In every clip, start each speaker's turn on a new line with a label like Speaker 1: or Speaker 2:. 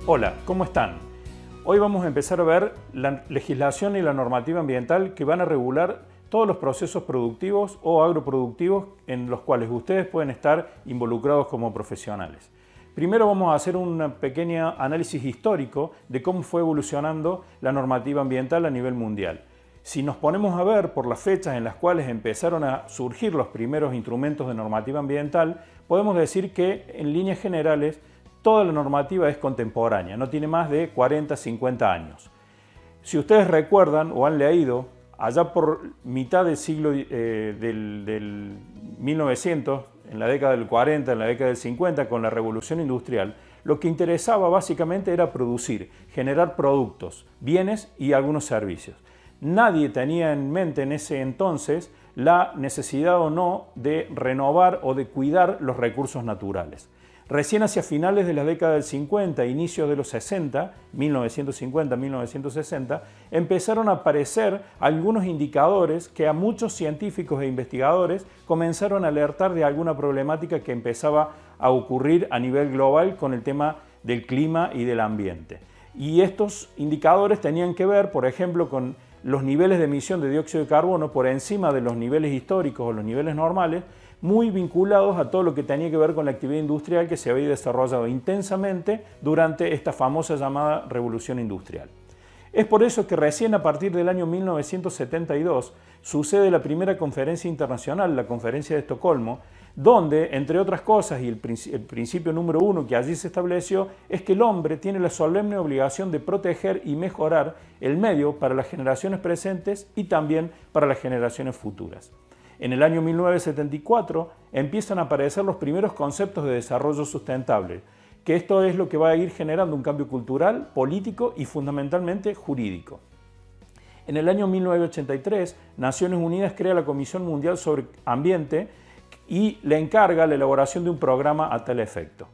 Speaker 1: Hola, ¿cómo están? Hoy vamos a empezar a ver la legislación y la normativa ambiental que van a regular todos los procesos productivos o agroproductivos en los cuales ustedes pueden estar involucrados como profesionales. Primero vamos a hacer un pequeño análisis histórico de cómo fue evolucionando la normativa ambiental a nivel mundial. Si nos ponemos a ver por las fechas en las cuales empezaron a surgir los primeros instrumentos de normativa ambiental, podemos decir que en líneas generales toda la normativa es contemporánea, no tiene más de 40, 50 años. Si ustedes recuerdan o han leído, allá por mitad del siglo del 1900, en la década del 40, en la década del 50, con la revolución industrial, lo que interesaba básicamente era producir, generar productos, bienes y algunos servicios. Nadie tenía en mente en ese entonces la necesidad o no de renovar o de cuidar los recursos naturales. Recién hacia finales de la década del 50, inicios de los 60, 1950, 1960, empezaron a aparecer algunos indicadores que a muchos científicos e investigadores comenzaron a alertar de alguna problemática que empezaba a ocurrir a nivel global con el tema del clima y del ambiente. Y estos indicadores tenían que ver, por ejemplo, con los niveles de emisión de dióxido de carbono por encima de los niveles históricos o los niveles normales, muy vinculados a todo lo que tenía que ver con la actividad industrial que se había desarrollado intensamente durante esta famosa llamada revolución industrial. Es por eso que recién a partir del año 1972 sucede la primera conferencia internacional, la Conferencia de Estocolmo, donde, entre otras cosas, y el principio número 1 que allí se estableció, es que el hombre tiene la solemne obligación de proteger y mejorar el medio para las generaciones presentes y también para las generaciones futuras. En el año 1974 empiezan a aparecer los primeros conceptos de desarrollo sustentable, que esto es lo que va a ir generando un cambio cultural, político y fundamentalmente jurídico. En el año 1983, Naciones Unidas crea la Comisión Mundial sobre Ambiente y le encarga la elaboración de un programa a tal efecto.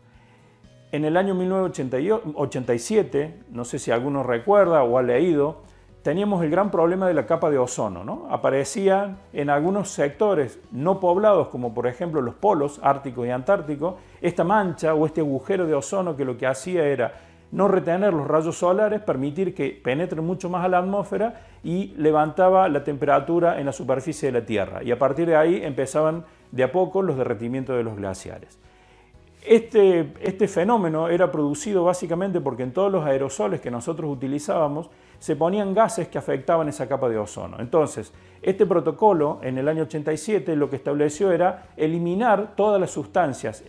Speaker 1: En el año 1987, no sé si alguno recuerda o ha leído, teníamos el gran problema de la capa de ozono, ¿no? Aparecían en algunos sectores no poblados, como por ejemplo los polos árticos y antárticos, esta mancha o este agujero de ozono que lo que hacía era no retener los rayos solares, permitir que penetren mucho más a la atmósfera y levantaba la temperatura en la superficie de la Tierra. Y a partir de ahí empezaban de a poco los derretimientos de los glaciares. Este fenómeno era producido básicamente porque en todos los aerosoles que nosotros utilizábamos se ponían gases que afectaban esa capa de ozono. Entonces, este protocolo en el año 87 lo que estableció era eliminar todas las sustancias,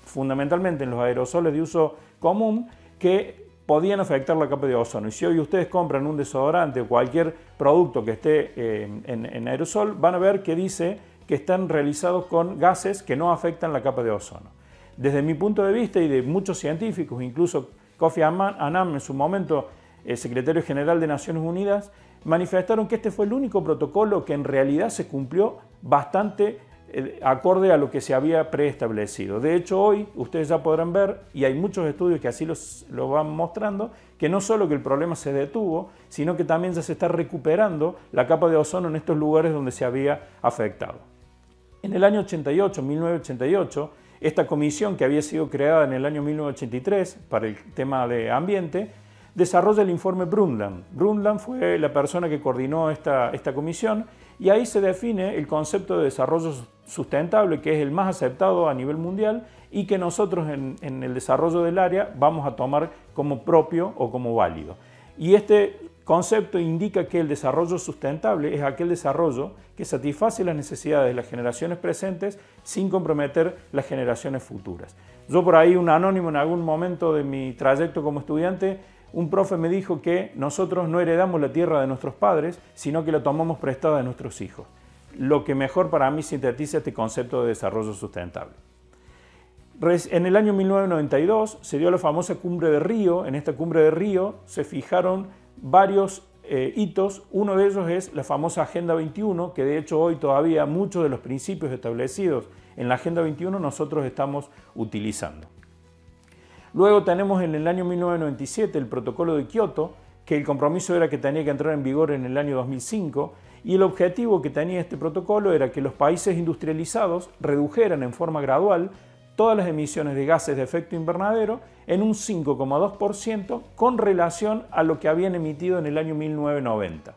Speaker 1: fundamentalmente en los aerosoles de uso común, que podían afectar la capa de ozono. Y si hoy ustedes compran un desodorante o cualquier producto que esté en aerosol, van a ver que dice que están realizados con gases que no afectan la capa de ozono. Desde mi punto de vista y de muchos científicos, incluso Kofi Annan en su momento, el secretario general de Naciones Unidas, manifestaron que este fue el único protocolo que en realidad se cumplió bastante acorde a lo que se había preestablecido. De hecho, hoy ustedes ya podrán ver, y hay muchos estudios que así lo van mostrando, que no solo que el problema se detuvo, sino que también ya se está recuperando la capa de ozono en estos lugares donde se había afectado. En el año 88, 1988, esta comisión que había sido creada en el año 1983 para el tema de ambiente, desarrolla el informe Brundtland. Brundtland fue la persona que coordinó esta comisión y ahí se define el concepto de desarrollo sustentable, que es el más aceptado a nivel mundial y que nosotros en el desarrollo del área vamos a tomar como propio o como válido. Y este concepto indica que el desarrollo sustentable es aquel desarrollo que satisface las necesidades de las generaciones presentes sin comprometer las generaciones futuras. Yo por ahí, un anónimo en algún momento de mi trayecto como estudiante, un profe me dijo que nosotros no heredamos la tierra de nuestros padres, sino que la tomamos prestada de nuestros hijos. Lo que mejor para mí sintetiza este concepto de desarrollo sustentable. En el año 1992 se dio la famosa Cumbre de Río. En esta Cumbre de Río se fijaron varios hitos. Uno de ellos es la famosa Agenda 21, que de hecho hoy todavía muchos de los principios establecidos en la Agenda 21 nosotros estamos utilizando. Luego tenemos en el año 1997 el Protocolo de Kioto, que el compromiso era que tenía que entrar en vigor en el año 2005, y el objetivo que tenía este protocolo era que los países industrializados redujeran en forma gradual todas las emisiones de gases de efecto invernadero en un 5,2% con relación a lo que habían emitido en el año 1990.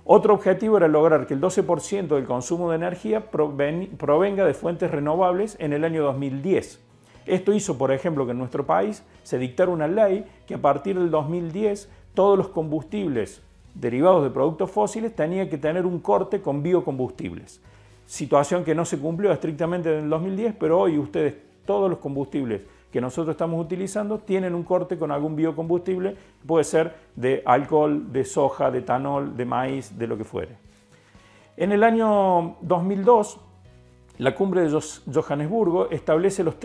Speaker 1: Otro objetivo era lograr que el 12% del consumo de energía provenga de fuentes renovables en el año 2010. Esto hizo, por ejemplo, que en nuestro país se dictara una ley que a partir del 2010 todos los combustibles derivados de productos fósiles tenían que tener un corte con biocombustibles. Situación que no se cumplió estrictamente en el 2010, pero hoy ustedes, todos los combustibles que nosotros estamos utilizando, tienen un corte con algún biocombustible, puede ser de alcohol, de soja, de etanol, de maíz, de lo que fuere. En el año 2002, la cumbre de Johannesburgo establece las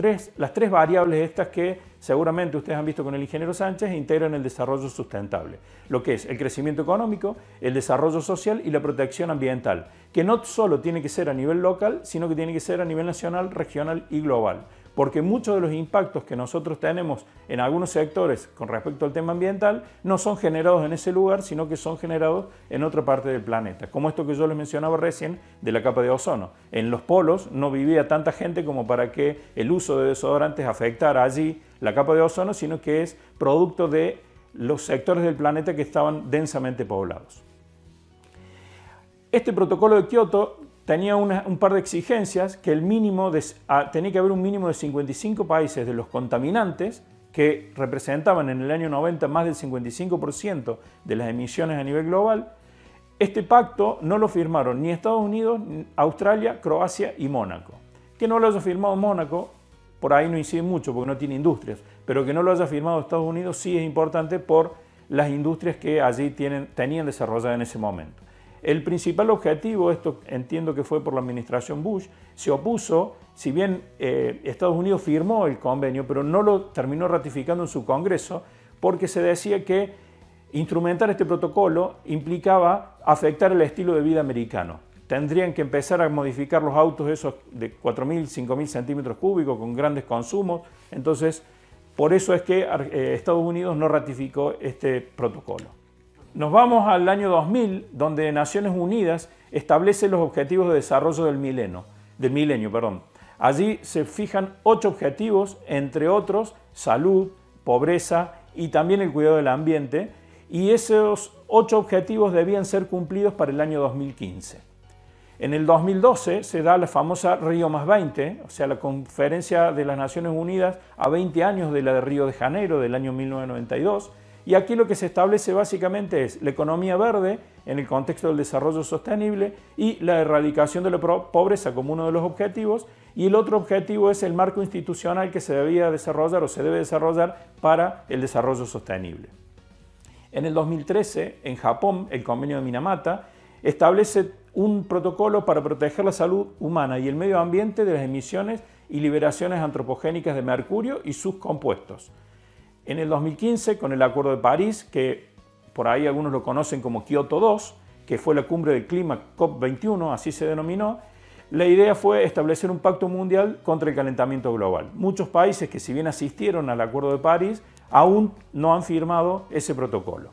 Speaker 1: tres variables estas que seguramente ustedes han visto con el ingeniero Sánchez e integran el desarrollo sustentable, lo que es el crecimiento económico, el desarrollo social y la protección ambiental, que no solo tiene que ser a nivel local, sino que tiene que ser a nivel nacional, regional y global. Porque muchos de los impactos que nosotros tenemos en algunos sectores con respecto al tema ambiental no son generados en ese lugar, sino que son generados en otra parte del planeta. Como esto que yo les mencionaba recién de la capa de ozono. En los polos no vivía tanta gente como para que el uso de desodorantes afectara allí la capa de ozono, sino que es producto de los sectores del planeta que estaban densamente poblados. Este protocolo de Kioto tenía un par de exigencias, que tenía que haber un mínimo de 55 países de los contaminantes que representaban en el año 90 más del 55% de las emisiones a nivel global. Este pacto no lo firmaron ni Estados Unidos, Australia, Croacia y Mónaco. Que no lo haya firmado Mónaco, por ahí no incide mucho porque no tiene industrias, pero que no lo haya firmado Estados Unidos sí es importante por las industrias que allí tenían desarrolladas en ese momento. El principal objetivo, esto entiendo que fue por la administración Bush, se opuso, si bien Estados Unidos firmó el convenio, pero no lo terminó ratificando en su Congreso, porque se decía que instrumentar este protocolo implicaba afectar el estilo de vida americano. Tendrían que empezar a modificar los autos esos de 4.000, 5.000 centímetros cúbicos con grandes consumos. Entonces, por eso es que Estados Unidos no ratificó este protocolo. Nos vamos al año 2000, donde Naciones Unidas establece los objetivos de desarrollo del milenio. Allí se fijan 8 objetivos, entre otros salud, pobreza y también el cuidado del ambiente, y esos 8 objetivos debían ser cumplidos para el año 2015. En el 2012 se da la famosa Río +20, o sea, la conferencia de las Naciones Unidas a 20 años de la de Río de Janeiro del año 1992, y aquí lo que se establece básicamente es la economía verde en el contexto del desarrollo sostenible y la erradicación de la pobreza como uno de los objetivos, y el otro objetivo es el marco institucional que se debía desarrollar o se debe desarrollar para el desarrollo sostenible. En el 2013, en Japón, el convenio de Minamata establece un protocolo para proteger la salud humana y el medio ambiente de las emisiones y liberaciones antropogénicas de mercurio y sus compuestos. En el 2015, con el Acuerdo de París, que por ahí algunos lo conocen como Kioto 2, que fue la cumbre del clima COP21, así se denominó, la idea fue establecer un pacto mundial contra el calentamiento global. Muchos países que si bien asistieron al Acuerdo de París, aún no han firmado ese protocolo.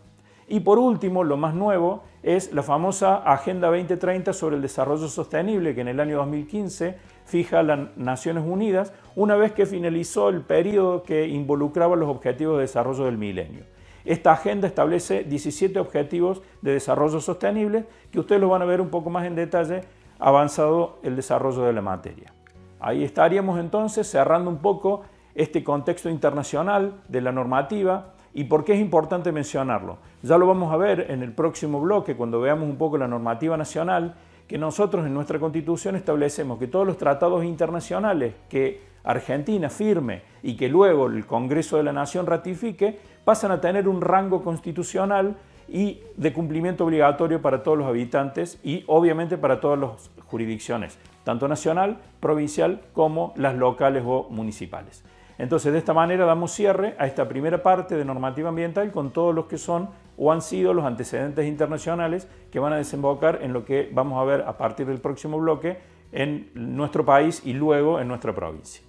Speaker 1: Y por último, lo más nuevo es la famosa Agenda 2030 sobre el desarrollo sostenible, que en el año 2015 fija las Naciones Unidas, una vez que finalizó el periodo que involucraba los objetivos de desarrollo del milenio. Esta agenda establece 17 objetivos de desarrollo sostenible, que ustedes lo van a ver un poco más en detalle avanzado el desarrollo de la materia. Ahí estaríamos entonces cerrando un poco este contexto internacional de la normativa. ¿Y por qué es importante mencionarlo? Ya lo vamos a ver en el próximo bloque, cuando veamos un poco la normativa nacional, que nosotros en nuestra Constitución establecemos que todos los tratados internacionales que Argentina firme y que luego el Congreso de la Nación ratifique, pasan a tener un rango constitucional y de cumplimiento obligatorio para todos los habitantes y obviamente para todas las jurisdicciones, tanto nacional, provincial como las locales o municipales. Entonces, de esta manera damos cierre a esta primera parte de normativa ambiental con todos los que son o han sido los antecedentes internacionales que van a desembocar en lo que vamos a ver a partir del próximo bloque en nuestro país y luego en nuestra provincia.